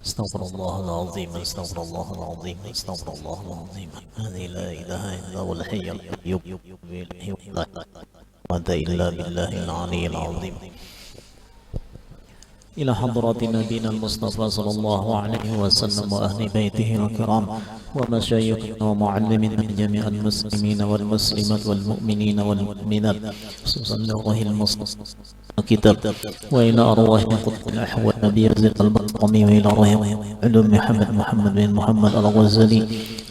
استغفر الله العظيم استغفر الله العظيم استغفر الله العظيم هذه لا إله إلا هو الحي القيوم لا قوة إلا بالله العلي العظيم. إلى حضرة نبينا المصطفى صلى الله عليه وسلم وأهل بيته الكرام ومشايخنا ومعلمين من جميع المسلمين والمسلمات والمؤمنين والمؤمنات خصوصا لروح المصطفى كتاب وإلى أرواح قطب الأحوال نبي زيد البطمي وإلى روح علوم محمد بن محمد الغزالي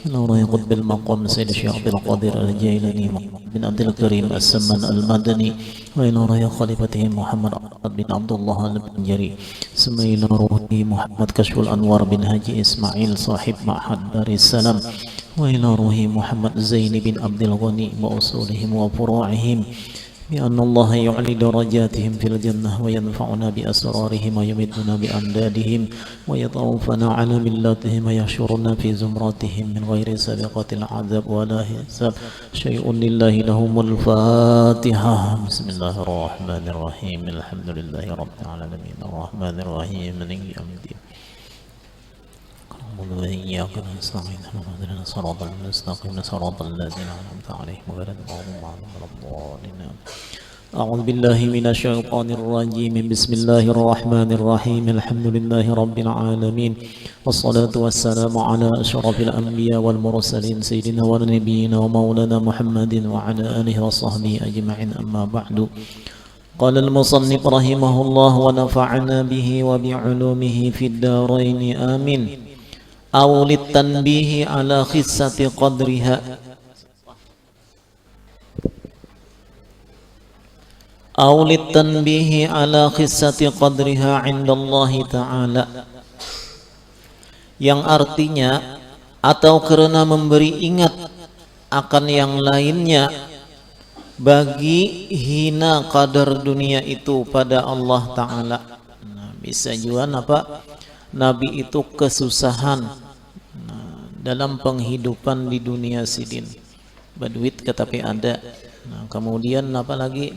إلى روح قطب المقام سيد الشيخ عبد القادر الجيلاني بن عبد الكريم السمن المدني وإلى روح خليفته محمد بن عبد الله البنجري ثم إلى روح محمد كشف الأنوار بن هاجي إسماعيل صاحب معهد دار السلام وإلى روح محمد زين بن عبد الغني وأصولهم وفروعهم بأن الله يعلي درجاتهم في الجنة وينفعنا بأسرارهم ويمدنا بأمدادهم ويطوفنا على ملاتهم ويحشرنا في زمراتهم من غير سابقة العذاب ولا حساب شيء لله لهم الفاتحة. بسم الله الرحمن الرحيم الحمد لله رب العالمين الرحمن الرحيم مالك يوم الدين وإياك نستعين اهدنا الصراط المستقيم صراط الذين أنعمت عليهم غير المغضوب عليهم ولا الضالين. أعوذ بالله من الشيطان الرجيم بسم الله الرحمن الرحيم الحمد لله رب العالمين والصلاة والسلام على أشرف الأنبياء والمرسلين سيدنا ونبينا ومولانا محمد وعلى آله وصحبه أجمعين أما بعد. قال المصنف رحمه الله ونفعنا به وبعلومه في الدارين آمين. أو للتنبيه على خسة قدرها أو للتنبيه على خسة قدرها عند الله تعالى, yang artinya atau karena memberi ingat akan yang lainnya bagi hina qadar dunia itu pada Allah Ta'ala. Bisa juga apa? Nabi itu kesusahan dalam penghidupan di dunia sidin, berduit tetapi ada. Kemudian apa lagi?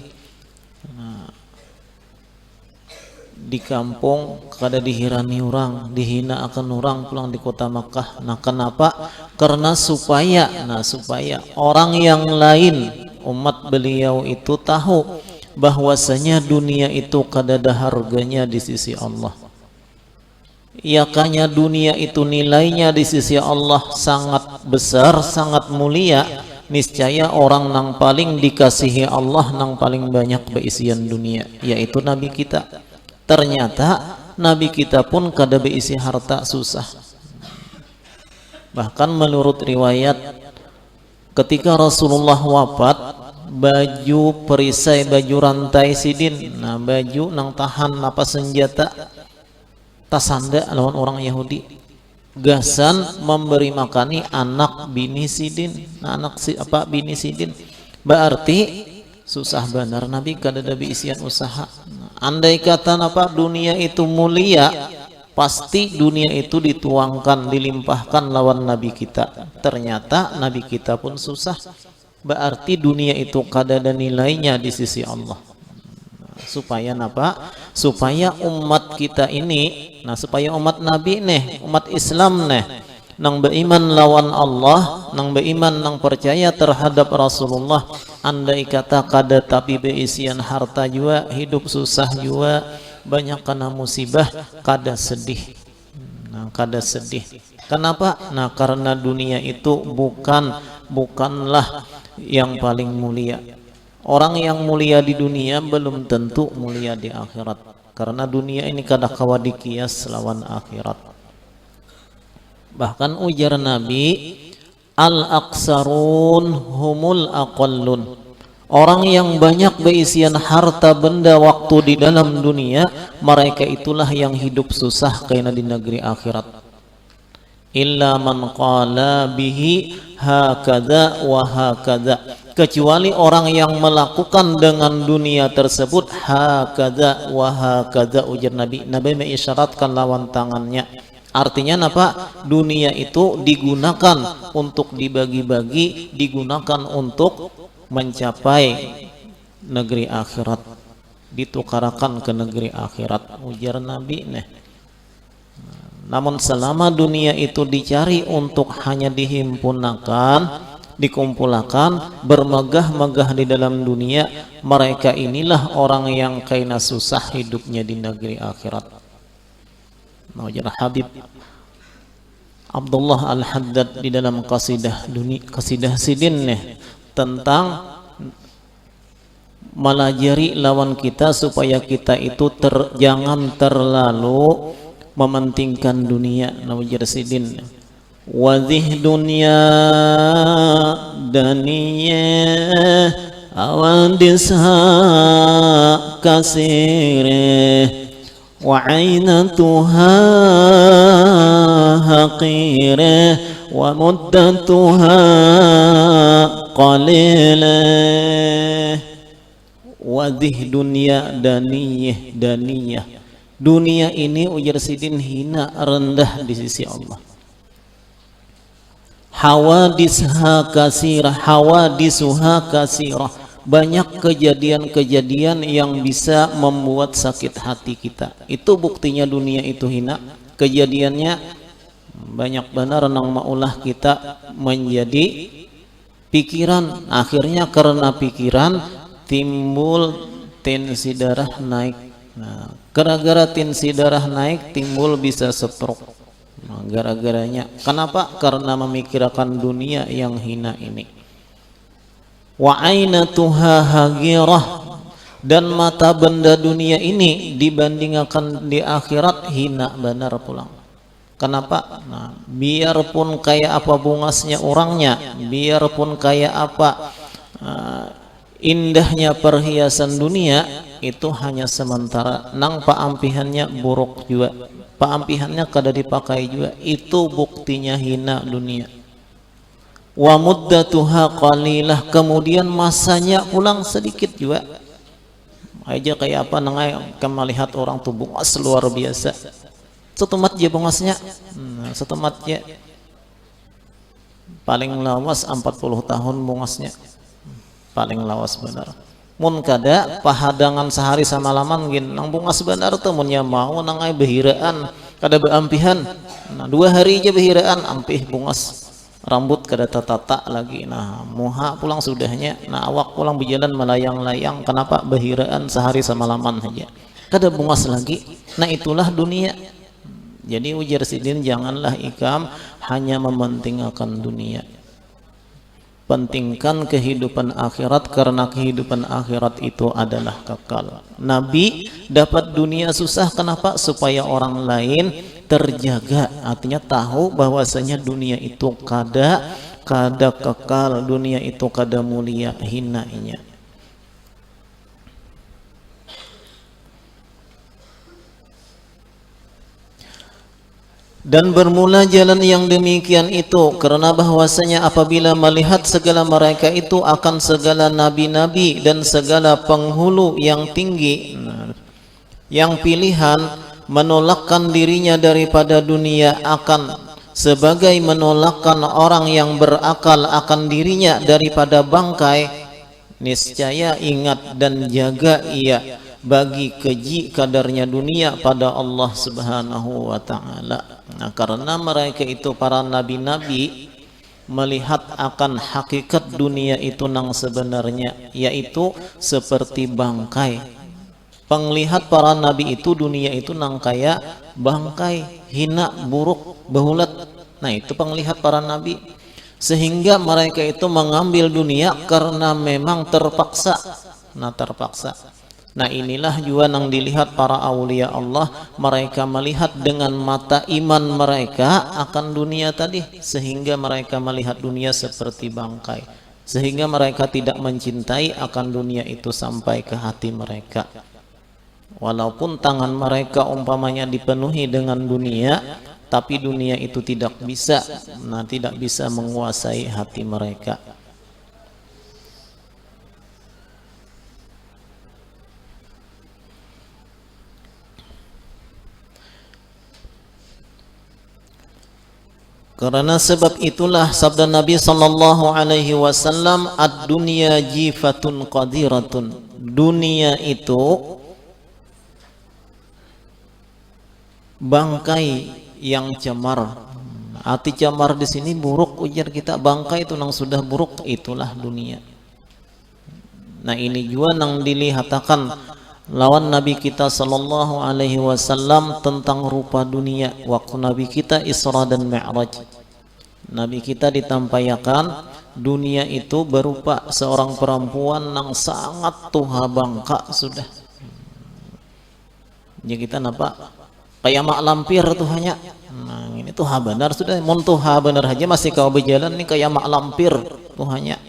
Di kampung kada dihirani orang, dihina akan orang pulang di kota Makkah. Kenapa? Karena supaya orang yang lain umat beliau itu tahu bahwasanya dunia itu kada ada harganya di sisi Allah. Iakanya dunia itu nilainya di sisi Allah sangat besar, sangat mulia. Niscaya orang nang paling dikasihi Allah, nang paling banyak beisian dunia, yaitu Nabi kita. Ternyata Nabi kita pun kada beisi harta, susah. Bahkan menurut riwayat ketika Rasulullah wafat, baju perisai, baju rantai sidin, baju nang tahan apa senjata tasanda lawan orang Yahudi, gasan memberi makani anak bini sidin, bini sidin, berarti susah benar Nabi kada ada isian usaha. Andai kata dunia itu mulia, pasti dunia itu dituangkan, dilimpahkan lawan Nabi kita. Ternyata Nabi kita pun susah, berarti dunia itu kada ada nilainya di sisi Allah. Supaya apa? Supaya umat kita ini, supaya umat Nabi nih, umat Islam nih, nang beriman lawan Allah, nang beriman, nang percaya terhadap Rasulullah, andai kata kada tapi beisian harta juga, hidup susah juga, banyak kena musibah, kada sedih. Kada sedih. Kenapa? Karena dunia itu bukanlah yang paling mulia. Orang yang mulia di dunia belum tentu mulia di akhirat, karena dunia ini kada kawa dikias lawan akhirat. Bahkan ujar Nabi, al-aksarun humul aqallun, orang yang banyak beisian harta benda waktu di dalam dunia, mereka itulah yang hidup susah kena di negeri akhirat. Illa man qala bihi hakadha wa hakadha, kecuali orang yang melakukan dengan dunia tersebut hakadha wa hakadha, ujar Nabi. Nabi mengisyaratkan lawan tangannya. Artinya apa? Dunia itu digunakan untuk dibagi-bagi, digunakan untuk mencapai negeri akhirat, ditukarakan ke negeri akhirat, ujar Nabi. Namun selama dunia itu dicari untuk hanya dihimpunkan, dikumpulkan, bermegah-megah di dalam dunia, mereka inilah orang yang kaina susah hidupnya di negeri akhirat. Najar Habib Abdullah Al-Haddad di dalam qasidah sidinnya tentang melajari lawan kita supaya kita itu jangan terlalu mementingkan dunia. Najar sidin wadih dunia daniyah awadisha kasireh wa aynatuha haqireh wa muddatuha qalileh. Wadih dunia daniyah. Dunia ini ujar sidin hina, rendah di sisi Allah. Hawadisuha kasirah, banyak kejadian-kejadian yang bisa membuat sakit hati kita. Itu buktinya dunia itu hina. Kejadiannya banyak benar nang maulah kita menjadi pikiran. Akhirnya karena pikiran timbul tensi darah naik. Nah, gara-gara tensi darah naik timbul bisa stroke. Nah, gara-garanya kenapa? Karena memikirkan dunia yang hina ini. Wa ainatuha hagirah, dan mata benda dunia ini dibandingkan di akhirat hina benar pulang. Kenapa? Nah, biarpun kayak apa bungasnya orangnya, biarpun kayak apa indahnya perhiasan dunia, itu hanya sementara. Nang paampihannya buruk juga, paampihannya kada dipakai juga, itu buktinya hina dunia. Wa muddatuha qalilah, kemudian masanya pulang sedikit juga. Aja kayak apa nangai melihat orang tuh bungas luar biasa, setemat je bungasnya, setemat je paling lawas 40 tahun bungasnya, paling lawas benar. Mun kada pahadangan sehari samalaman gin nang bungas benar tuh munnya mau nangai behiraan kada beampihan. Nah 2 hari aja behiraan ampih bungas, rambut kada tata lagi. Nah muha pulang sudahnya, nah awak pulang berjalan melayang-layang. Kenapa? Behiraan sehari samalaman aja kada bungas lagi. Nah itulah dunia. Jadi ujar sidin, janganlah ikam hanya mementingkan dunia, pentingkan kehidupan akhirat, karena kehidupan akhirat itu adalah kekal. Nabi dapat dunia susah, kenapa? Supaya orang lain terjaga, artinya tahu bahwasanya dunia itu kada kekal, dunia itu kada mulia, hinanya. Dan bermula jalan yang demikian itu karena bahwasanya apabila melihat segala mereka itu akan segala nabi-nabi dan segala penghulu yang tinggi, yang pilihan menolakkan dirinya daripada dunia, akan sebagai menolakkan orang yang berakal akan dirinya daripada bangkai, niscaya ingat dan jaga ia bagi keji kadarnya dunia pada Allah Subhanahu wa ta'ala. Nah, karena mereka itu para nabi-nabi melihat akan hakikat dunia itu nang sebenarnya, yaitu seperti bangkai. Penglihat para nabi itu dunia itu nang kaya bangkai, hina, buruk, behulat. Nah itu penglihat para nabi, sehingga mereka itu mengambil dunia karena memang terpaksa. Nah terpaksa. Nah inilah juga yang dilihat para aulia Allah, mereka melihat dengan mata iman mereka akan dunia tadi, sehingga mereka melihat dunia seperti bangkai, sehingga mereka tidak mencintai akan dunia itu sampai ke hati mereka. Walaupun tangan mereka umpamanya dipenuhi dengan dunia, tapi dunia itu tidak bisa menguasai hati mereka. Karena sebab itulah sabda Nabi sallallahu alaihi wasallam, ad-dunya jifatun qadiratun. Dunia itu bangkai yang cemar. Arti cemar di sini buruk, ujar kita, bangkai itu nang sudah buruk, itulah dunia. Nah ini juga nang dilihatakan lawan Nabi kita sallallahu alaihi wasallam tentang rupa dunia waktu Nabi kita Isra dan Mi'raj. Nabi kita ditampayakan dunia itu berupa seorang perempuan yang sangat tuha bangka sudah. Jadi kita nampak kayak mak lampir tuh hanya. Nah ini tuha benar sudah, mun tuha benar aja masih kau berjalan nih kayak mak lampir tuh hanya.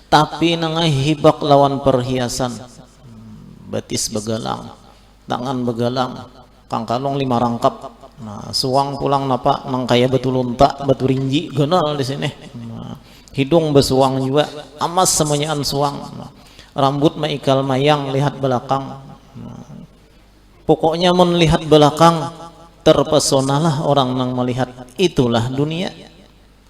Tapi nangai hibak lawan perhiasan, betis begalang, tangan begalang, kangkalong 5 rangkap. Nah, suang pulang napa nang kaya betul unta, batu rinji genal di sini. Nah, hidung besuang juga, amas semuanyaan suang. Nah, rambut maikal mayang lihat belakang. Nah, pokoknya melihat belakang terpesonalah orang nang melihat. Itulah dunia.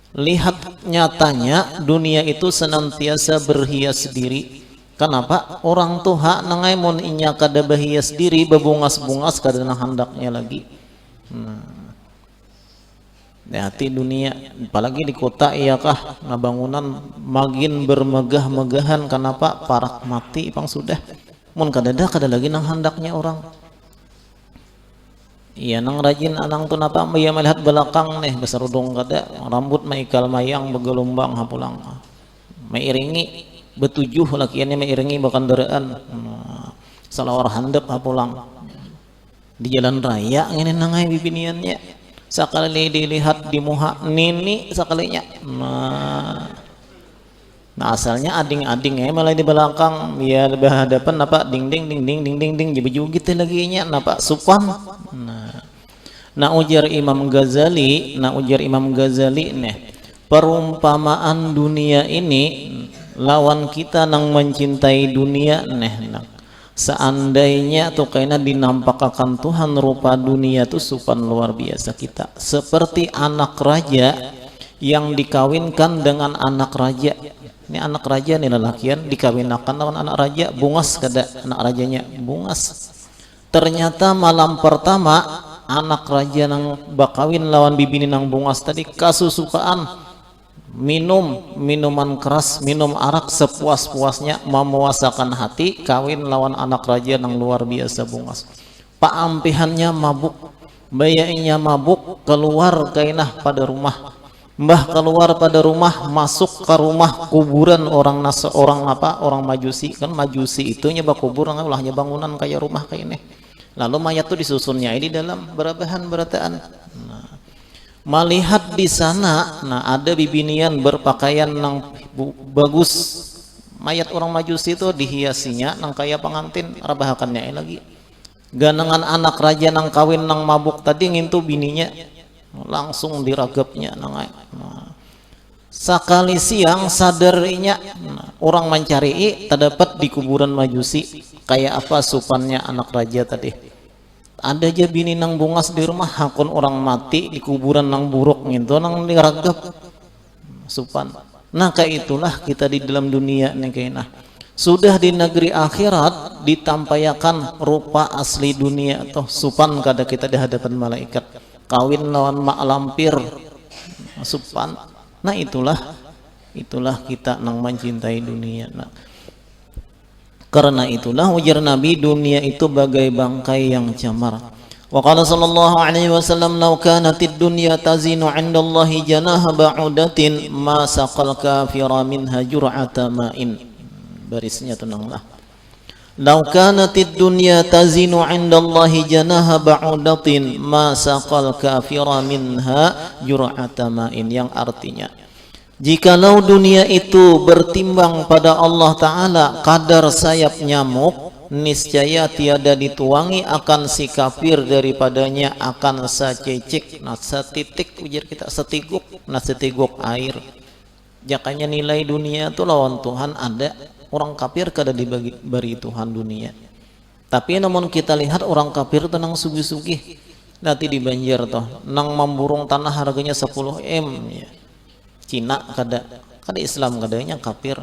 Lihat nyatanya dunia itu senantiasa berhias diri. Kenapa? Orang tuh hak nangai mon inya kada berhias diri, bebungas-bungas kada nang handaknya lagi. Hati dunia, apalagi di kota iyakah bangunan makin bermegah-megahan. Kenapa? Parak mati pang sudah. Mon kada lagi nang handaknya orang. Iya nang rajin anang tuh napa ia melihat belakang nih besarudong kada rambut maikal mayang begelombang hapulang mairingi betujuh lakiannya mairingi bakandaraan salawar handap hapulang di jalan raya ngene nangai bibiniannya sakali dilihat di muha nini sakalinya nah asalnya ading-ading malah di belakang ya berhadapan napa ding ding ding ding ding ding ding jadi gitu lagi nya napa supan. Nah ujar Imam Ghazali nih perumpamaan dunia ini lawan kita nang mencintai dunia nih seandainya tuh kayaknya dinampakkan Tuhan rupa dunia tuh supan luar biasa kita seperti anak raja yang dikawinkan dengan anak raja. Ini anak raja nih lelakian dikawinkan lawan anak raja, bungas kada anak rajanya bungas. Ternyata malam pertama anak raja nang bakawin lawan bibini nang bungas tadi kasusukaan minum minuman keras, minum arak sepuas-puasnya, memuasakan hati, kawin lawan anak raja nang luar biasa bungas. Paampihannya mabuk, bayainya mabuk, keluar kainah pada rumah. Mbah keluar pada rumah, masuk ke rumah kuburan orang orang majusi. Kan majusi itu nyebab kuburan ulahnya bangunan kayak rumah kayak ini. Lalu mayat itu disusunnya di dalam berataan. Nah, melihat di sana, nah ada bibinian berpakaian nang bagus. Mayat orang majusi itu dihiasinya nang kayak pengantin rabahakannya lagi. Ganangan anak raja nang kawin nang mabuk tadi ngintu bininya. Langsung diragapnya nangai. Sakali siang sadarinya orang mencari terdapat di kuburan majusi kayak apa supannya anak raja tadi. Ada aja bini nang bungas di rumah hakun orang mati di kuburan nang buruk gitu nang diragap supan. Nah kayak itulah kita di dalam dunia nih kayaknya. Sudah di negeri akhirat ditampayakan rupa asli dunia atau supan kada kita di hadapan malaikat. Kawin lawan mak lampir supan. Nah itulah kita nang mencintai dunia. Nah, karena itulah ujar Nabi dunia itu bagai bangkai yang camar. Wa qala sallallahu alaihi wasallam law kanatid dunya tazinu 'indallahi janaha ba'udatin ma saqal kafira minha jur'ata ma'in. Barisnya tenanglah. Law kanatid dunya tazinu 'indallahi janaha ba'udatin ma saqal kafira minha jur'ata ma'in, yang artinya jikalau dunia itu bertimbang pada Allah Ta'ala kadar sayap nyamuk, niscaya tiada dituangi akan si kafir daripadanya akan sececik nah setitik ujar kita setiguk nah setiguk air. Jakanya nilai dunia itu lawan Tuhan ada. Orang kafir kada diberi Tuhan dunia. Tapi namun kita lihat orang kafir tenang sugih-sugih. Nanti di Banjar toh nang memburung tanah harganya 10 M ya. Cina kada Islam kadanya kafir.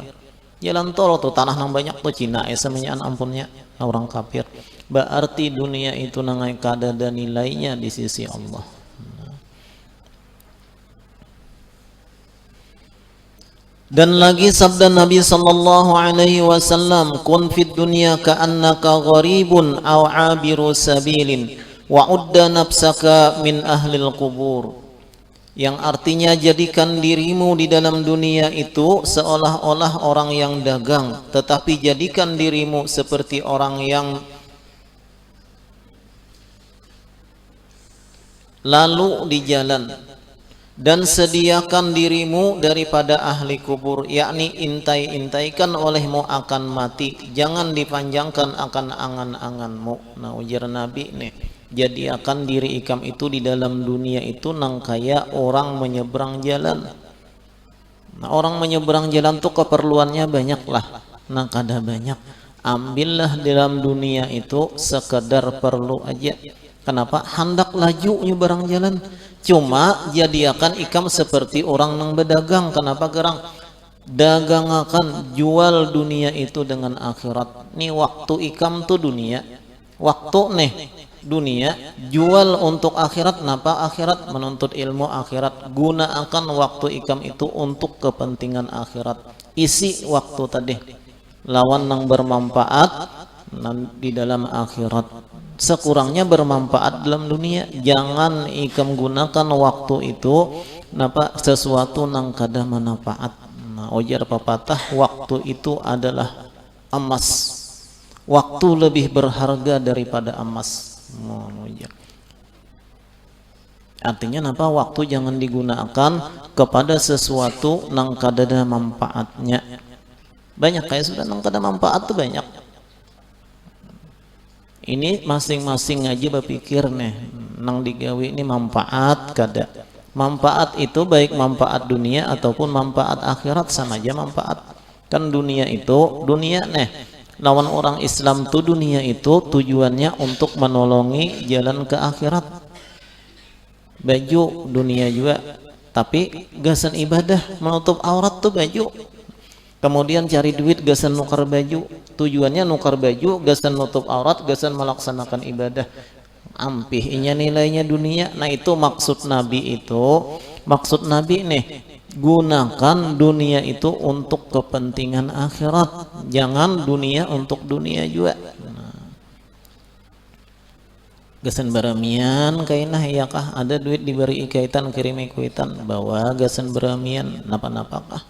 Jalan tol tuh tanah nang banyak tuh Cina semuanya ampunnya orang kafir. Berarti dunia itu nangai kada ada nilainya di sisi Allah. Dan lagi sabda Nabi sallallahu alaihi wasallam, kun fid dunya ka'annaka gharibun aw 'abiru sabilin wa udda nafsaka min ahlil qubur. Yang artinya jadikan dirimu di dalam dunia itu seolah-olah orang yang dagang, tetapi jadikan dirimu seperti orang yang lalu di jalan, dan sediakan dirimu daripada ahli kubur, yakni intai-intaikan olehmu akan mati, jangan dipanjangkan akan angan-anganmu. Nah, ujar Nabi nih, jadikan diri ikam itu di dalam dunia itu nang kaya orang menyeberang jalan. Nah, orang menyeberang jalan tuh keperluannya banyak lah, nah kada banyak, ambillah dalam dunia itu sekedar perlu aja. Kenapa? Hendak laju nyeberang jalan. Cuma jadiakan ikam seperti orang nang berdagang. Kenapa gerang? Dagang akan jual dunia itu dengan akhirat. Nih waktu ikam tuh dunia, waktu nih dunia jual untuk akhirat. Kenapa akhirat? Menuntut ilmu akhirat. Gunakan waktu ikam itu untuk kepentingan akhirat. Isi waktu tadi lawan nang bermanfaat di dalam akhirat. Sekurangnya bermanfaat dalam dunia. Jangan ikam gunakan waktu itu napa sesuatu nang kada manfaat. Nah, ujar pepatah, waktu itu adalah emas. Waktu lebih berharga daripada emas. Artinya napa? Waktu jangan digunakan kepada sesuatu nang kada ada manfaatnya. Banyak kayak sudah nang kada manfaat tuh banyak. Ini masing-masing aja berpikir nih, nang digawe ini manfaat kada. Manfaat itu baik manfaat dunia ataupun manfaat akhirat, sama aja manfaat. Kan dunia itu, dunia nih, lawan orang Islam tuh dunia itu tujuannya untuk menolongi jalan ke akhirat. Baju dunia juga, tapi gasan ibadah menutup aurat tuh baju. Kemudian cari duit gasan nukar baju, tujuannya nukar baju, gasan nutup aurat, gasan melaksanakan ibadah. Ampih inya nilainya dunia. Nah, itu maksud Nabi itu. Maksud Nabi nih, gunakan dunia itu untuk kepentingan akhirat. Jangan dunia untuk dunia juga. Gasan beramian kainah ya kah? Ada duit diberi ikaitan, kirim ikuitan, bawa gasan beramian napa-napa kah?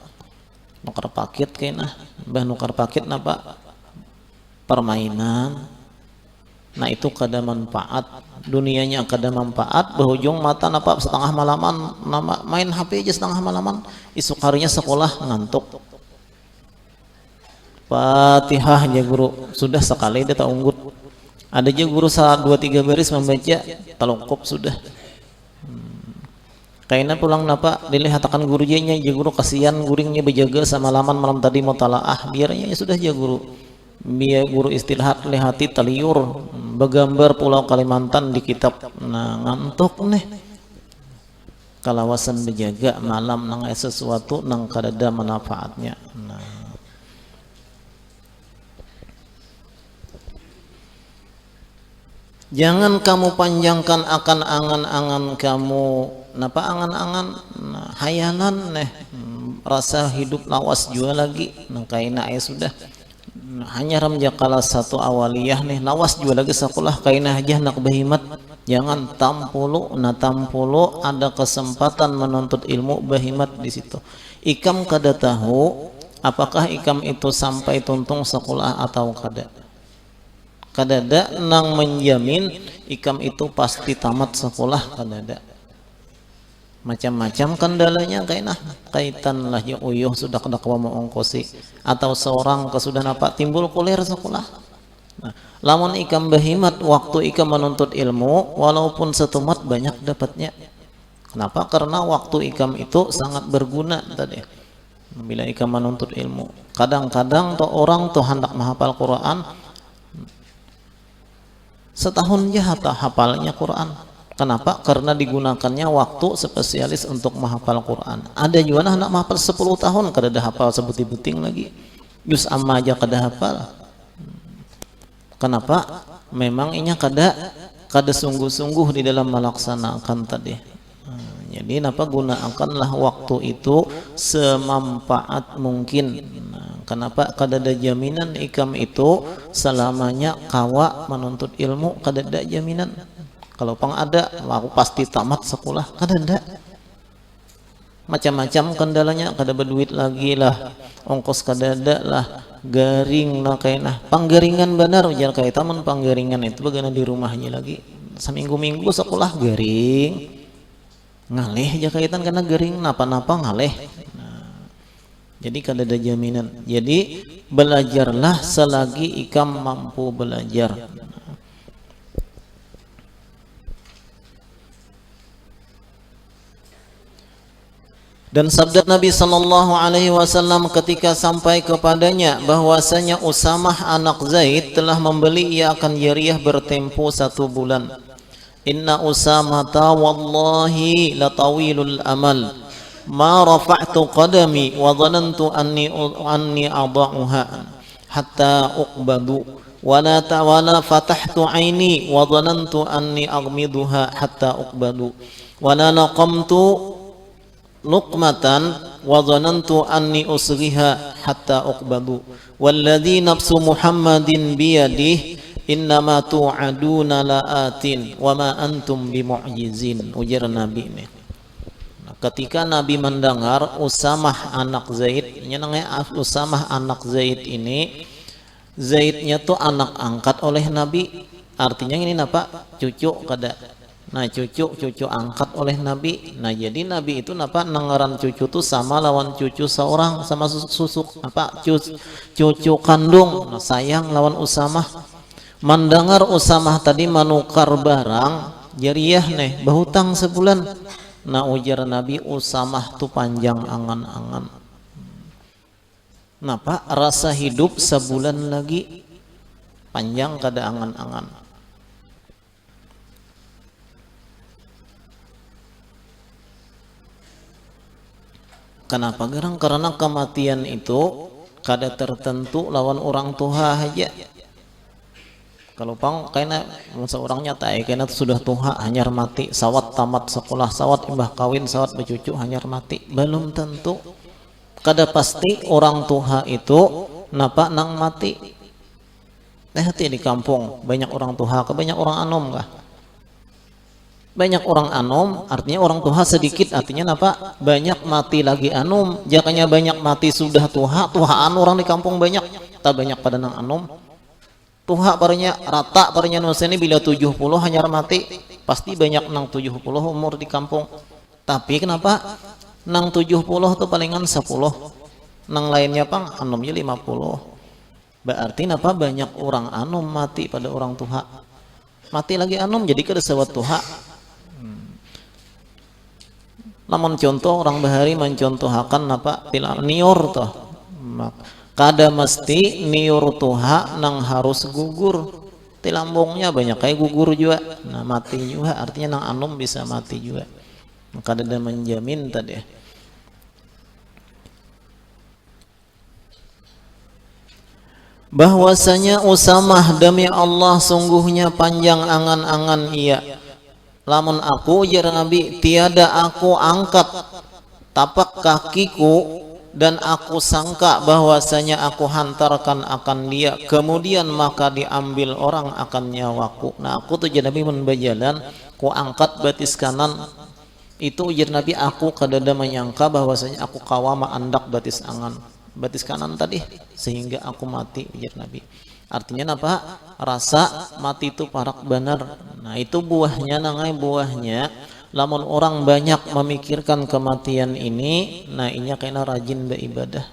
Nukar paket kayaknya, bah nukar paket napa permainan. Nah, itu kada manfaat, dunianya kada manfaat, berujung mata napa setengah malaman nama main HP aja setengah malaman, esok harinya sekolah ngantuk. Fatihah aja guru sudah sekali dia tak unggut. Ada aja guru saat 2-3 baris membaca talongkop sudah. Kayaknya pulang napa dilihatakan guru jenya, ya guru kasihan guringnya berjaga sama laman malam tadi mau talaah, biarnya ya sudah ya guru. Biar guru istirahat lihati taliur begambar pulau Kalimantan di kitab. Nah, ngantuk nih. Kalawasan berjaga malam nang sesuatu nang kadada manfaatnya. Nah, jangan kamu panjangkan akan angan-angan kamu. Napa angan-angan? Nah, hayalan nih, rasa hidup lawas juga lagi. Nah, kaina ya sudah. Hanya ramjakala satu awaliyah nih, lawas juga lagi sekolah kaina aja nak bahimat. Jangan tampulu, nah tampulu ada kesempatan menuntut ilmu bahimat di situ. Ikam kada tahu apakah ikam itu sampai tuntung sekolah atau kada. Kadada nang menjamin ikam itu pasti tamat sekolah, kadada. Macam-macam kendalanya kaitan lah ya uyuh sudah kada kawa mau ongkosi atau seorang kesudah napa timbul kuliah sekolah. Nah, lamun ikam bahimat waktu ikam menuntut ilmu walaupun setumat banyak dapatnya. Kenapa? Karena waktu ikam itu sangat berguna tadi. Bila ikam menuntut ilmu, kadang-kadang tuh orang tuh hendak menghafal Quran setahun aja hafalnya Quran. Kenapa? Karena digunakannya waktu spesialis untuk menghafal Quran. Ada juga anak menghafal 10 tahun kada ada hafal sebuting-buting lagi. Juz amma aja kada hafal. Kenapa? Memang inya kada sungguh-sungguh di dalam melaksanakan tadi. Jadi gunakanlah waktu itu semanfaat mungkin. Kenapa? Kadada jaminan ikam itu selamanya kawa menuntut ilmu, kadada jaminan. Kalau pang ada, aku pasti tamat sekolah, kadada. Macam-macam kendalanya, kada berduit lagi lah, ongkos kadada lah, garing nah kainah. Panggaringan benar ujar kaitan panggaringan itu bagaimana di rumahnya lagi. Seminggu-minggu sekolah garing. Ngaleh aja kaitan karena garing napa-napa ngaleh. Jadi kada ada jaminan. Jadi belajarlah selagi ikam mampu belajar. Dan sabda Nabi sallallahu alaihi wasallam ketika sampai kepadanya bahwasanya Usamah anak Zaid telah membeli, ia akan jariah bertempo 1 bulan. Inna Usamata wallahi latawilul amal ma rafa'tu qadami wa dhanantu anni adha'uha hatta uqbadu wala fatahtu aini wa dhanantu anni aghmiduha hatta uqbadu wala naqamtu luqmatan wa dhanantu anni usriha hatta uqbadu walladhi nafsu Muhammadin biyadihi innama tu'aduna la'atin wa ma antum bimu'jizin, ujar Nabi ini. Ketika Nabi mendengar Usamah anak Zaid, Usamah anak Zaid ini, Zaidnya tuh anak angkat oleh Nabi, artinya ini apa? Cucu kada. Nah cucu angkat oleh Nabi. Nah jadi Nabi itu nengaran cucu tuh sama lawan cucu seorang, sama susuk cucu kandung. Nah, sayang lawan Usamah. Mendengar Usamah tadi menukar barang jariah nih bahutang sebulan. Nah ujar Nabi, Usamah tuh panjang angan-angan. Napa rasa hidup sebulan lagi panjang kada angan-angan. Kenapa gerang? Karena kematian itu kada tertentu lawan orang tua aja. Kalau pang kayaknya seorang nyata kayaknya sudah tua hanyar mati, sawat tamat sekolah, sawat imbah kawin, sawat bercucu hanyar mati, belum tentu. Kada pasti orang tua itu napa nang mati. Hati di kampung banyak orang tua, banyak orang anom kah? Banyak orang anom artinya orang tua sedikit, artinya napa banyak mati lagi anom. Jakanya banyak mati sudah tuhaan orang di kampung banyak, tak banyak pada nang anom. Tuha parenya rata parenya nuseni bila 70 hanyar mati, pasti banyak nang 70 umur di kampung. Tapi kenapa nang 70 tuh palingan 10, nang lainnya pang anomnya 50. Berarti napa banyak orang anom mati pada orang tuha. Mati lagi anom jadi kada sawat tuha. Namun contoh orang bahari mencontohakan napa tilang nior toh. Kada mesti niur tuha nang harus gugur, tilambungnya banyak kayak gugur juga, nah mati juga, artinya nang anum bisa mati juga. Kada ada menjamin tadi. Bahwasanya Usamah demi Allah sungguhnya panjang angan-angan ia. Lamun aku ujar Nabi, tiada aku angkat tapak kakiku dan aku sangka bahwasanya aku hantarkan akan dia, kemudian maka diambil orang akan nyawaku. Nah aku tuh Nabi menbajalan, ku angkat batis kanan itu ujar Nabi, aku kadada menyangka bahwasanya aku kawama andak batis kanan tadi sehingga aku mati, ujar Nabi. Artinya apa? Rasa mati itu parak benar. Nah itu buahnya, nangai buahnya. Lamun orang banyak memikirkan kematian ini, nah ini kena rajin beribadah.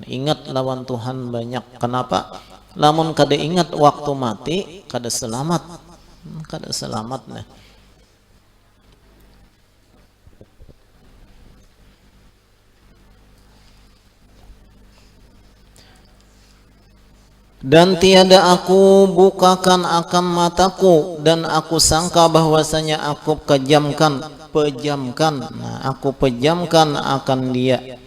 Ingat lawan Tuhan banyak. Kenapa? Lamun kada ingat waktu mati, kada selamat. Kada selamat nah. Dan tiada aku bukakan akan mataku dan aku sangka bahwasanya aku pejamkan. Nah, aku pejamkan akan dia,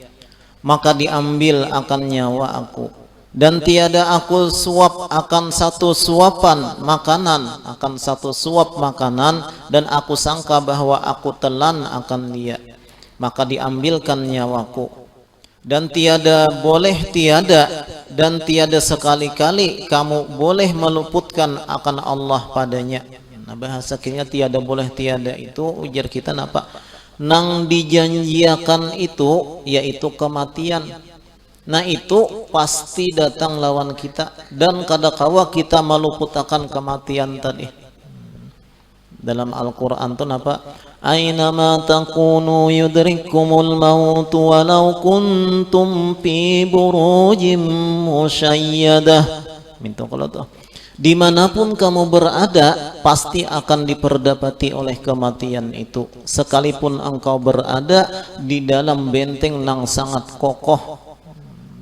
maka diambil akan nyawa aku. Dan tiada aku suap akan satu suapan makanan, akan satu suap makanan, dan aku sangka bahwa aku telan akan dia, maka diambilkan nyawaku. Dan tiada dan tiada sekali-kali kamu boleh meluputkan akan Allah padanya. Nah, bahasa kini tiada boleh tiada itu ujar kita napa? Nang dijanjiakan itu yaitu kematian. Nah itu pasti datang lawan kita, dan kadakawa kita meluputakan kematian tadi. Dalam Al-Quran itu apa? Aynama takunu yudrikumul mautu walau kuntum fi burujim musyayyadah. Minta kalau tuh dimanapun kamu berada pasti akan diperdapati oleh kematian itu, sekalipun engkau berada di dalam benteng yang sangat kokoh,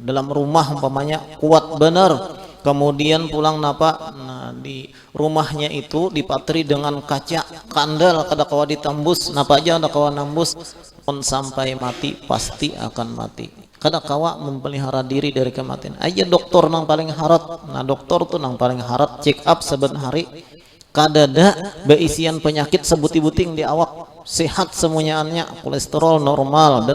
dalam rumah umpamanya kuat benar, kemudian pulang napa, nah di rumahnya itu dipatri dengan kaca kandal, kada kawa ditembus napa aja kada kawa nembus, pun sampai mati pasti akan mati. Kada kawa memelihara diri dari kematian. Aja dokter nang paling harat, nah dokter tuh nang paling harat check up saben hari, kadada beisian penyakit sebuti-buting di awak, sehat semuanya, kolesterol normal,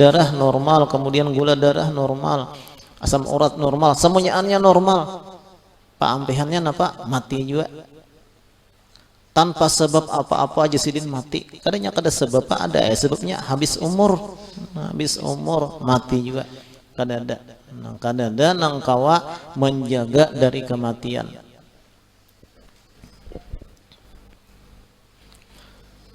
darah normal, kemudian gula darah normal, asam urat normal, semuanya normal. Paampehannya napa? Mati juga. Tanpa sebab apa-apa aja sidin mati. Kadanya kada sebab ada ya, sebabnya habis umur. Habis umur mati juga. Kadada. Nah, kadada nang kawa menjaga dari kematian.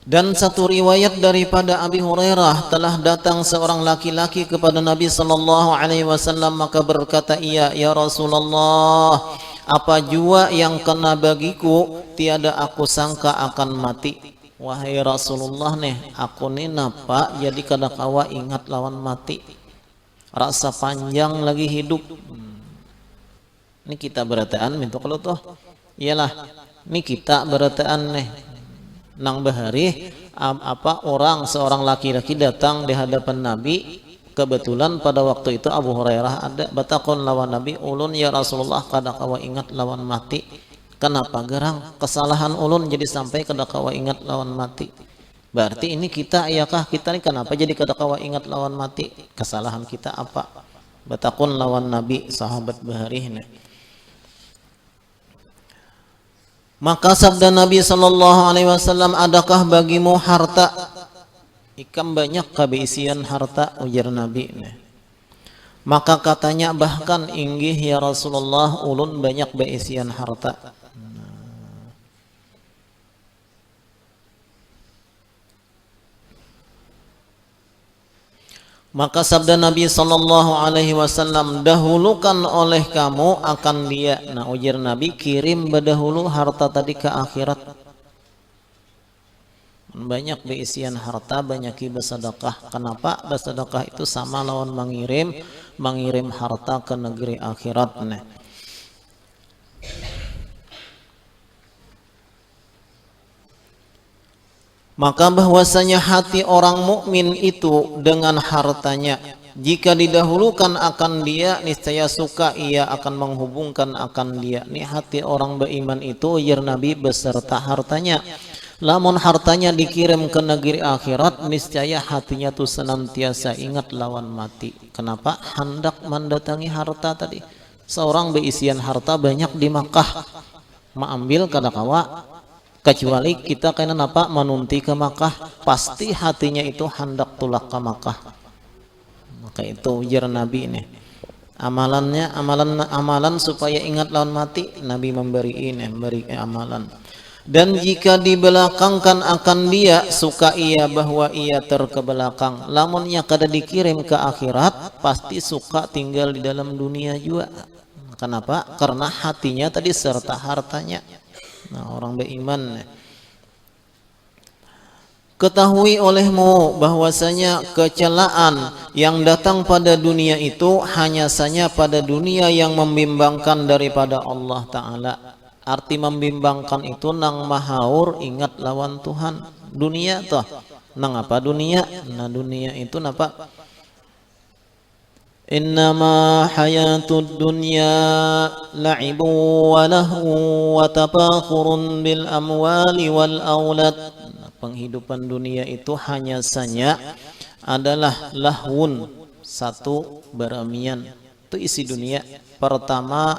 Dan satu riwayat daripada Abi Hurairah, telah datang seorang laki-laki kepada Nabi sallallahu alaihi wasallam, maka berkata ia, ya Rasulullah, apa jua yang kena bagiku, tiada aku sangka akan mati. Wahai Rasulullah nih, aku nih napa jadi kada kawa ingat lawan mati, rasa panjang lagi hidup. Ini kita berataan minta kalau toh iyalah, ini kita berataan nih nang bahari seorang laki-laki datang di hadapan Nabi. Kebetulan pada waktu itu Abu Hurairah ada, batakon lawan Nabi, ulun ya Rasulullah kada kawa ingat lawan mati. Kenapa gerang kesalahan ulun jadi sampai kada kawa ingat lawan mati? Berarti ini kita, iyakah kita ini kenapa jadi kada kawa ingat lawan mati? Kesalahan kita apa? Batakon lawan Nabi sahabat bahari ini. Maka sabda Nabi sallallahu alaihi wasallam, adakah bagimu harta? Ikam banyak kebeisian harta, ujar Nabi. Maka katanya, bahkan inggih ya Rasulullah, ulun banyak beisian harta. Maka sabda Nabi sallallahu alaihi wasallam, dahulukan oleh kamu akan dia. Nah ujar Nabi, kirim berdahulu harta tadi ke akhirat. Banyak beisian harta, banyak bersedekah. Kenapa? Bersedekah itu sama lawan mengirim harta ke negeri akhirat. Nah, maka bahwasanya hati orang mukmin itu dengan hartanya, jika didahulukan akan dia, niscaya suka ia akan menghubungkan akan dia. Ini hati orang beriman itu, ujar Nabi, beserta hartanya. Lamun hartanya dikirim ke negeri akhirat, niscaya hatinya tuh senantiasa ingat lawan mati. Kenapa? Hendak mendatangi harta tadi. Seorang beisian harta banyak di Makkah, mengambil kadakawa, kecuali kita kena napa menunti ke Makkah, pasti hatinya itu hendak tulak ke Makkah. Maka itu ujar Nabi ini. Amalan supaya ingat lawan mati, Nabi memberi amalan. Dan jika dibelakangkan akan dia, suka ia bahwa ia terkebelakang. Lamunnya kada dikirim ke akhirat, pasti suka tinggal di dalam dunia juga. Kenapa? Karena hatinya tadi serta hartanya. Nah, orang beriman, ketahui olehmu bahwasanya kecelaan yang datang pada dunia itu hanya saja pada dunia yang membimbangkan daripada Allah Ta'ala. Arti membimbangkan itu nang mahaur ingat lawan Tuhan. Dunia toh nang apa dunia? Nah dunia itu napa? Innama hayatud dunya la'ibu wa lahu wa tafakhurun bil amwali wal aulad. Penghidupan dunia itu hanya saja adalah lahwun, satu beramian. Itu isi dunia. Pertama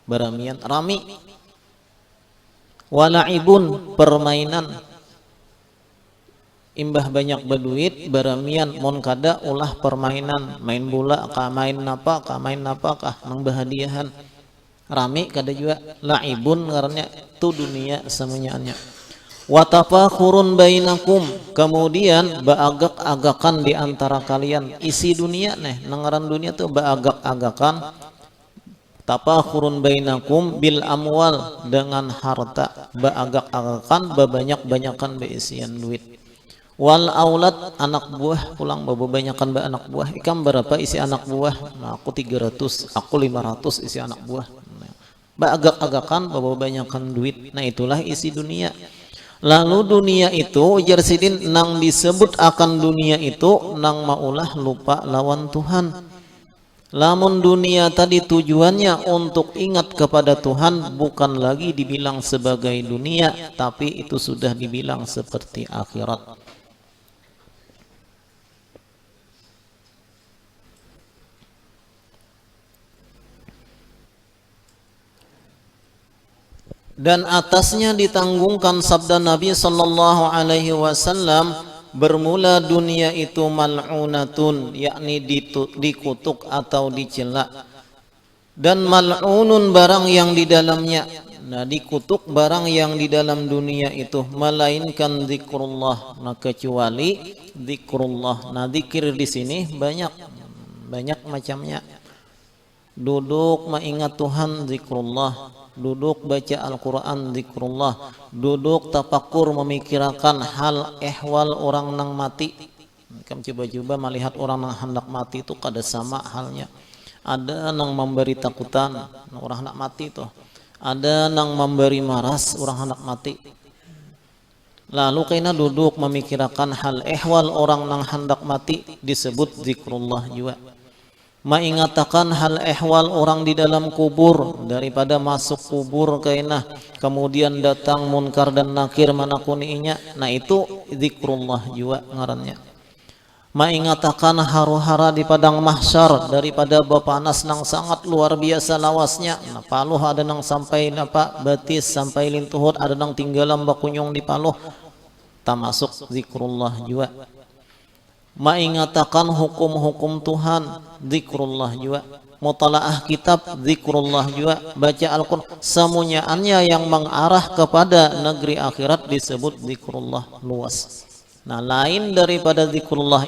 beramian, rami. Wala'ibun, permainan. Imbah banyak berduit, beramian, mon kada ulah permainan, main bola, kah main napa kah, nang bahadiahan. Rami kada juga, la'ibun ngarannya itu dunia semuanya. Wa tafakhurun bainakum, kemudian baagak-agakan di antara kalian. Isi dunia nang ngaran dunia tuh baagak-agakan. Tafakhurun bainakum bil amwal, dengan harta, baagak-agakan, babanyak-banyakan beisian duit. Wal aulad, anak buah, pulang babanyakan anak buah. Ikam berapa isi anak buah? Nah, aku 300, aku 500 isi anak buah. Baagak-agakan, babanyakan duit. Nah, itulah isi dunia. Lalu dunia itu ujar sidin nang disebut akan dunia itu nang maulah lupa lawan Tuhan. Lamun dunia tadi tujuannya untuk ingat kepada Tuhan, bukan lagi dibilang sebagai dunia, tapi itu sudah dibilang seperti akhirat. Dan atasnya ditanggungkan sabda Nabi sallallahu alaihi wasallam, bermula dunia itu mal'unatun, yakni dikutuk atau dicela, dan mal'unun barang yang di dalamnya. Nah, dikutuk barang yang di dalam dunia itu, melainkan zikrullah. Nah, kecuali zikrullah. Nah, zikir di sini banyak macamnya. Duduk mengingat Tuhan, zikrullah. Duduk baca Al-Quran, zikrullah. Duduk tafakur memikirkan hal ehwal orang nang mati. Kamu coba-coba melihat orang nang hendak mati itu kada sama halnya. Ada nang memberi takutan orang hendak mati itu, ada nang memberi maras orang hendak mati. Lalu kaina duduk memikirkan hal ehwal orang nang hendak mati, disebut zikrullah juga. Mengatakan hal ehwal orang di dalam kubur, daripada masuk kubur kainah kemudian datang munkar dan nakir manakuninya. Nah, itu zikrullah juga ngarannya. Mengatakan haru-hara di padang mahsyar, daripada bapanas nang sangat luar biasa lawasnya. Nah, paluh ada nang sampai napa betis sampai lintuhut, ada nang tinggalan bakunyong di paluh, termasuk zikrullah juga. Mengatakan hukum-hukum Tuhan, zikrullah juga. Mutalaah kitab, zikrullah juga. Baca Al-Quran, semuanya yang mengarah kepada negeri akhirat disebut zikrullah luas. Nah, lain daripada zikrullah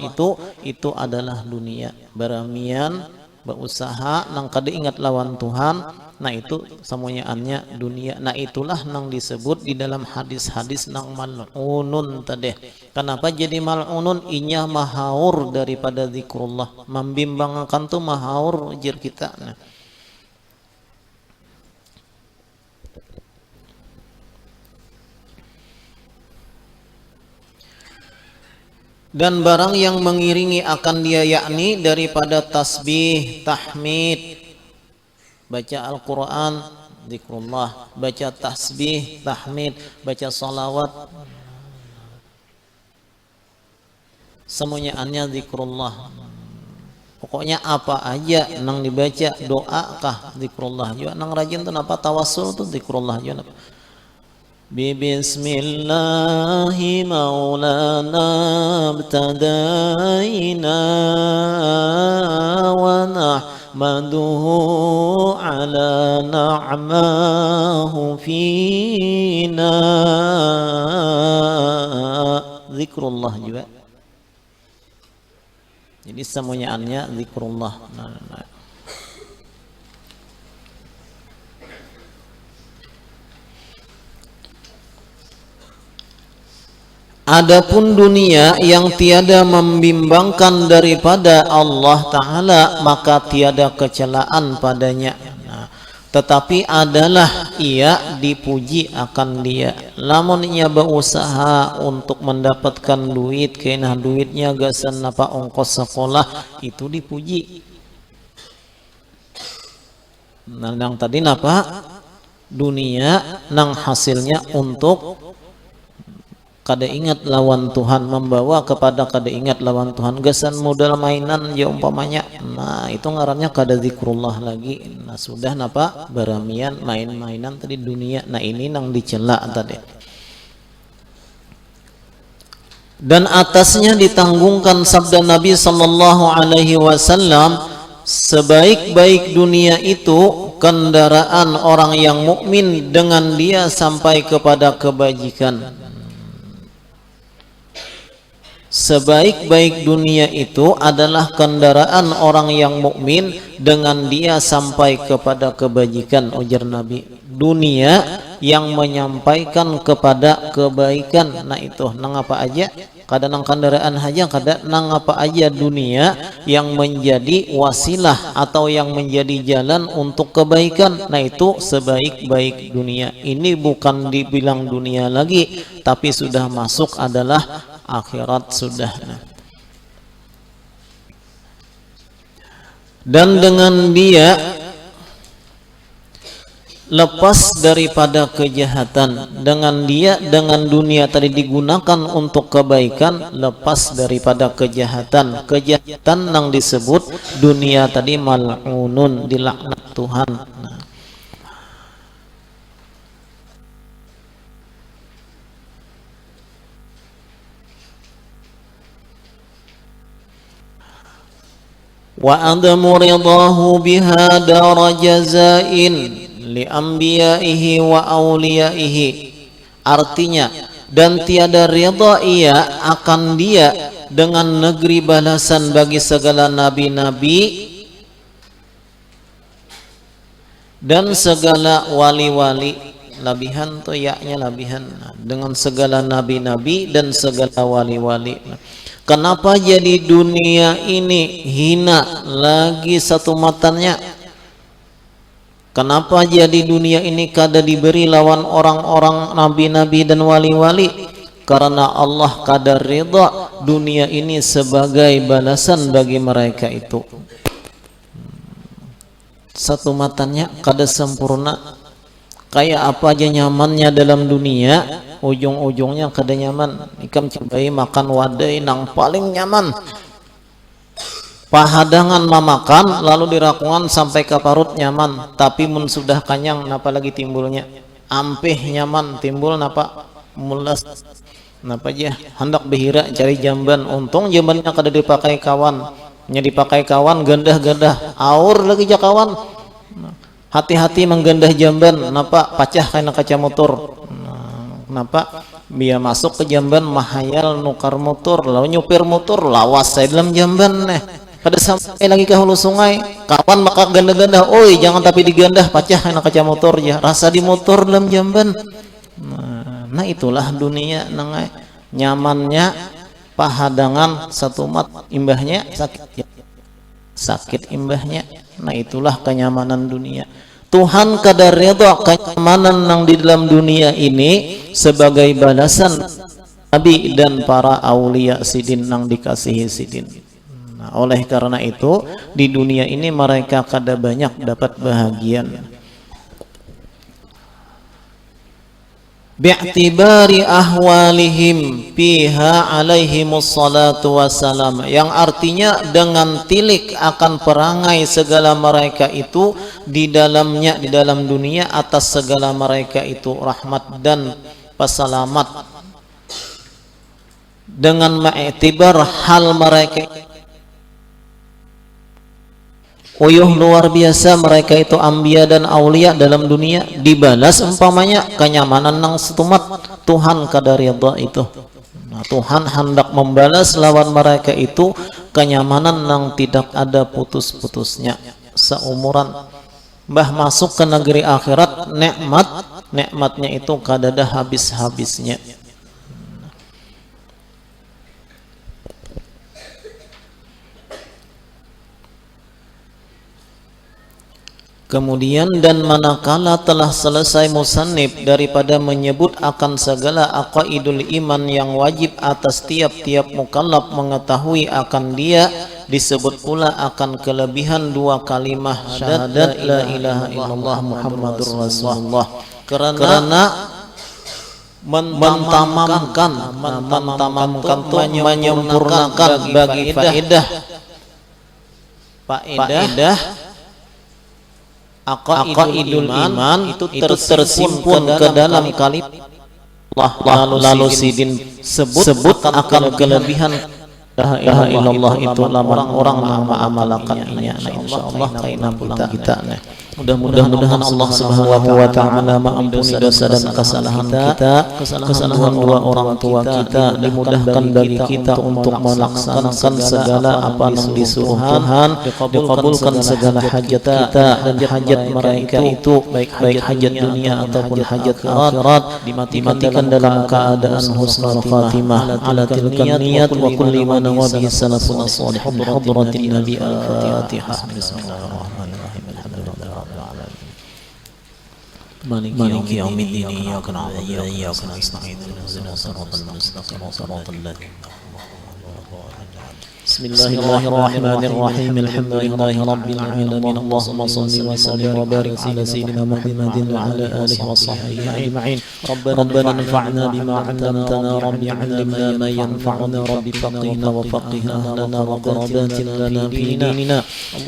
itu adalah dunia. Beramian, berusaha nang kada ingat lawan Tuhan. Nah, itu semuanya dunia. Nah, itulah nang disebut di dalam hadis-hadis nang mal'unun tadi. Kenapa jadi mal'unun? Inya mahaur daripada zikrullah. Membimbangkan tuh mahaur jir kita. Nah. Dan barang yang mengiringi akan dia, yakni daripada tasbih, tahmid, baca Al-Quran, zikrullah, baca tasbih, tahmid, baca salawat, semuanya zikrullah. Pokoknya apa aja nang dibaca, doa kah, zikrullah juga. Nang rajin tuh apa, tawassul tuh zikrullah juga. Bismillahi maulana ibtadaina wa nahmaduhu ala na'mahu fina, zikrullah juga. Jadi semuanya zikrullah. Adapun dunia yang tiada membimbangkan daripada Allah Ta'ala, maka tiada kecelaan padanya. Nah, tetapi adalah ia dipuji akan dia. Lamun ia berusaha untuk mendapatkan duit, kena duitnya gasan apa ongkos sekolah, itu dipuji. Nah, yang tadi napa? Dunia nang hasilnya untuk kada ingat lawan Tuhan, membawa kepada kada ingat lawan Tuhan, gesan modal mainan ya umpamanya. Nah, itu ngarannya kada zikrullah lagi. Nah, sudah napa? Beramian main-mainan tadi dunia. Nah, ini nang dicela tadi. Dan atasnya ditanggungkan sabda Nabi sallallahu alaihi wasallam, sebaik-baik dunia itu kendaraan orang yang mukmin dengan dia sampai kepada kebajikan. Sebaik-baik dunia itu adalah kendaraan orang yang mukmin dengan dia sampai kepada kebajikan, ujar Nabi. Dunia yang menyampaikan kepada kebaikan. Nah, itu nang apa aja? Kada nang kendaraan aja, kada nang apa aja dunia yang menjadi wasilah atau yang menjadi jalan untuk kebaikan. Nah, itu sebaik-baik dunia. Ini bukan dibilang dunia lagi, tapi sudah masuk adalah akhirat sudah. Dan dengan dia lepas daripada kejahatan, dengan dia, dengan dunia tadi digunakan untuk kebaikan, lepas daripada kejahatan. Kejahatan yang disebut dunia tadi mal'unun, dilaknat Tuhan. Wa adamu ridahu biha dara jazain li anbiya'ihi wa awliyaihi. Artinya, dan tiada ridha ia akan dia dengan negeri balasan bagi segala nabi-nabi dan segala wali-wali. Labihan tuh yaknya labihan, dengan segala nabi-nabi dan segala wali-wali. Kenapa jadi dunia ini hina lagi satu matanya? Kenapa jadi dunia ini kada diberi lawan orang-orang nabi-nabi dan wali-wali? Karena Allah kada ridha dunia ini sebagai balasan bagi mereka itu. Satu matanya kada sempurna. Kayak apa aja nyamannya dalam dunia, ujung-ujungnya kada nyaman. Ikam cobai makan wadai nang paling nyaman, pahadangan mamakan lalu dirakungan sampai ke parut nyaman, tapi mun sudah kanyang napa lagi timbulnya? Ampih nyaman, timbul napa? Mulas. Napa aja hendak behira cari jamban, untung jambannya kada dipakai kawan. Nya dipakai kawan gendah-gendah, aur lagi ja kawan. Hati-hati menggendah jamban, napa pacah kena kaca motor. Napa biar masuk ke jamban mahayal nukar motor, lalu nyupir motor lawas saya dalam jamban nih. Kada sampai lagi ke hulu sungai, kawan maka ganda-ganda, oi jangan tapi digandah, pacah kena kaca motor ya, rasa di motor dalam jamban. Nah itulah dunia nangai nyamannya pahadangan satu mat, imbahnya sakit imbahnya. Nah itulah kenyamanan dunia. Tuhan kada ridha kenyamanan yang di dalam dunia ini sebagai balasan Nabi dan para aulia sidin yang dikasihi sidin. Nah, oleh karena itu di dunia ini mereka kada banyak dapat bahagian. Bi'tibari ahwalihim fiha alaihimus salatu wassalam, yang artinya dengan tilik akan perangai segala mereka itu di dalamnya, di dalam dunia, atas segala mereka itu rahmat dan peselamat, dengan mengiktibar hal mereka uyuh luar biasa mereka itu ambia dan aulia dalam dunia, dibalas umpamanya kenyamanan nang setumat. Tuhan kada ridha itu. Nah, Tuhan hendak membalas lawan mereka itu kenyamanan nang tidak ada putus-putusnya seumuran. Bah masuk ke negeri akhirat, nikmatnya itu kada ada habis-habisnya. Kemudian, dan manakala telah selesai musannif daripada menyebut akan segala aqaidul iman yang wajib atas tiap-tiap mukallaf mengetahui akan dia, disebut pula akan kelebihan dua kalimah syahadat la ilaha illallah Muhammadur Rasulullah, karena mentamamkan menyempurnakan bagi faedah aqaidul iman itu tersimpun ke dalam kalimat Allah, lalu sidin sebut akan kelebihan la ilaha illallah itu orang-orang nama amalakannya insyaallah kaina pulang kita. Mudah-mudahan Allah Subhanahu wa taala mengampuni dosa dan kesalahan kita, kesalahan dua orang tua kita, dimudahkan bagi kita untuk melaksanakan segala apa yang disuruh Tuhan, dikabulkan segala hajat kita dan hajat mereka itu baik hajat dunia ataupun hajat akhirat, dimatikan dalam keadaan husnul khatimah ala tilkan niyat wa kulli ma nawabi salafun salih bi hadratin nabi al-fatihah. Bismillahirrahmanirrahim. مالك يوم الدين إياك نعبد وإياك نستعين اهدنا الصراط المستقيم صراط الذين بسم الله الرحمن الرحيم الحمد لله رب العالمين اللهم صل وسلم وبارك على سيدنا محمد وعلى آله وصحبه أجمعين ربنا انفعنا بما علمتنا رب علمنا ما ينفعنا رب فقهنا وفقه أهلنا وقراباتنا لنا في ديننا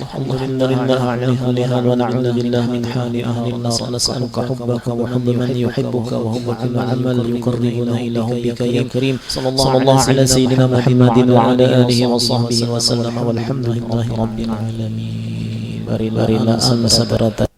الحمد لله على حالها ونعوذ بالله من حال أهل النار نسألك حبك وحب من يحبك وحب كل عمل يقربنا إلى حبك يا كريم صلى الله على سيدنا محمد وعلى آله وصحبه وسلم والحمد لله رب العالمين. Marilah an sabrata